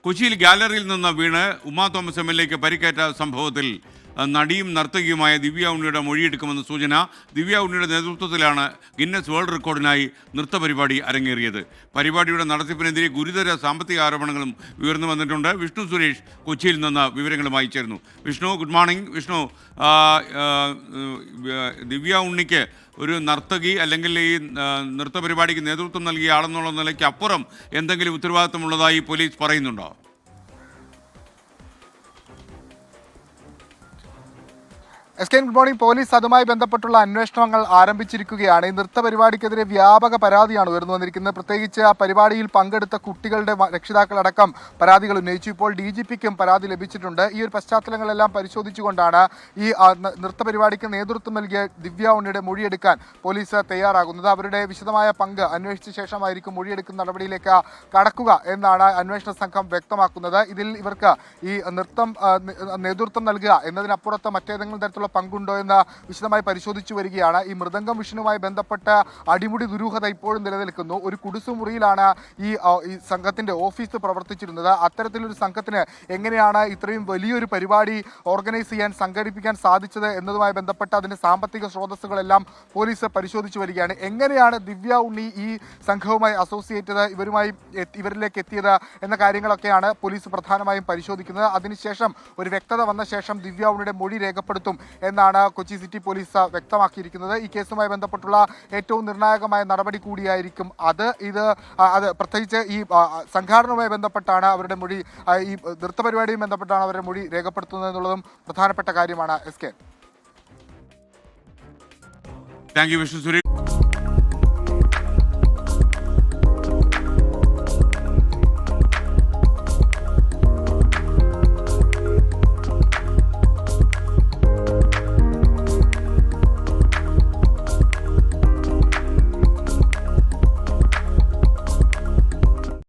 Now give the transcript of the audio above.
കൊച്ചിയിൽ ഗാലറിയിൽ നിന്ന് വീണ് ഉമാ തോമസ് എം.എൽ.എക്ക് പരിക്കേറ്റ സംഭവത്തിൽ നടിയും നർത്തകിയുമായ ദിവ്യ ഉണ്ണിയുടെ മൊഴിയെടുക്കുമെന്ന സൂചന. ദിവ്യ ഉണ്ണിയുടെ നേതൃത്വത്തിലാണ് ഗിന്നസ് വേൾഡ് റെക്കോർഡിനായി നൃത്തപരിപാടി അരങ്ങേറിയത്. പരിപാടിയുടെ നടത്തിപ്പിനെതിരെ ഗുരുതര സാമ്പത്തിക ആരോപണങ്ങളും ഉയർന്നു വന്നിട്ടുണ്ട്. വിഷ്ണു സുരേഷ് കൊച്ചിയിൽ നിന്ന് വിവരങ്ങളുമായി ചേർന്നു. Vishnu, good morning. വിഷ്ണു, ദിവ്യ ഉണ്ണിക്ക് ഒരു നർത്തകി അല്ലെങ്കിൽ ഈ നൃത്തപരിപാടിക്ക് നേതൃത്വം നൽകിയ ആളെന്നുള്ള നിലയ്ക്ക് അപ്പുറം എന്തെങ്കിലും ഉത്തരവാദിത്തമുള്ളതായി പോലീസ് പറയുന്നുണ്ടോ? Good morning. പോലീസ് അതുമായി ബന്ധപ്പെട്ടുള്ള അന്വേഷണങ്ങൾ ആരംഭിച്ചിരിക്കുകയാണ്. ഈ നൃത്ത പരിപാടിക്കെതിരെ വ്യാപക പരാതിയാണ് ഉയർന്നു വന്നിരിക്കുന്നത്. പ്രത്യേകിച്ച് ആ പരിപാടിയിൽ പങ്കെടുത്ത കുട്ടികളുടെ രക്ഷിതാക്കളടക്കം പരാതികൾ ഉന്നയിച്ചു. ഇപ്പോൾ DGPക്കും പരാതി ലഭിച്ചിട്ടുണ്ട്. ഈ ഒരു പശ്ചാത്തലങ്ങളെല്ലാം പരിശോധിച്ചുകൊണ്ടാണ് ഈ നൃത്ത പരിപാടിക്ക് നേതൃത്വം നൽകിയ ദിവ്യ ഉണ്ണിയുടെ മൊഴിയെടുക്കാൻ പോലീസ് തയ്യാറാകുന്നത്. അവരുടെ വിശദമായ പങ്ക് അന്വേഷിച്ച ശേഷമായിരിക്കും മൊഴിയെടുക്കുന്ന നടപടിയിലേക്ക് കടക്കുക എന്നാണ് അന്വേഷണ സംഘം വ്യക്തമാക്കുന്നത്. ഇതിൽ ഇവർക്ക് ഈ നേതൃത്വം നൽകുക എന്നതിനപ്പുറത്ത് മറ്റേതെങ്കിലും തരത്തിലുള്ള പങ്കുണ്ടോ എന്ന് വിശദമായി പരിശോധിച്ചു വരികയാണ്. ഈ മൃദംഗം വിഷനുമായി ബന്ധപ്പെട്ട അടിമുടി ദുരൂഹത ഇപ്പോഴും നിലനിൽക്കുന്നു. ഒരു കുടിസുമുറിയിലാണ് ഈ സംഘത്തിന്റെ ഓഫീസ് പ്രവർത്തിച്ചിരുന്നത്. അത്തരത്തിലൊരു സംഘത്തിന് എങ്ങനെയാണ് ഇത്രയും വലിയൊരു പരിപാടി ഓർഗനൈസ് ചെയ്യാൻ, സംഘടിപ്പിക്കാൻ സാധിച്ചത് എന്നതുമായി ബന്ധപ്പെട്ട അതിന്റെ സാമ്പത്തിക സ്രോതസ്സുകളെല്ലാം പോലീസ് പരിശോധിച്ചു വരികയാണ്. എങ്ങനെയാണ് ദിവ്യ ഉണ്ണി ഈ സംഘവുമായി അസോസിയേറ്റ് ചെയ്ത് ഇവരിലേക്ക് എത്തിയത് എന്ന കാര്യങ്ങളൊക്കെയാണ് പോലീസ് പ്രധാനമായും പരിശോധിക്കുന്നത്. അതിനുശേഷം ഒരു വ്യക്തത വന്ന ശേഷം ദിവ്യ ഉണ്ണിയുടെ മൊഴി രേഖപ്പെടുത്തും എന്നാണ് കൊച്ചി സിറ്റി പോലീസ് വ്യക്തമാക്കിയിരിക്കുന്നത്. ഈ കേസുമായി ബന്ധപ്പെട്ടുള്ള ഏറ്റവും നിർണായകമായ നടപടി കൂടിയായിരിക്കും അത്. പ്രത്യേകിച്ച് ഈ സംഘാടനവുമായി ബന്ധപ്പെട്ടാണ് അവരുടെ മൊഴി, ഈ നൃത്തപരിപാടിയുമായി ബന്ധപ്പെട്ടാണ് അവരുടെ മൊഴി രേഖപ്പെടുത്തുന്നത് എന്നുള്ളതും പ്രധാനപ്പെട്ട കാര്യമാണ്. Thank you Vishnu Suresh.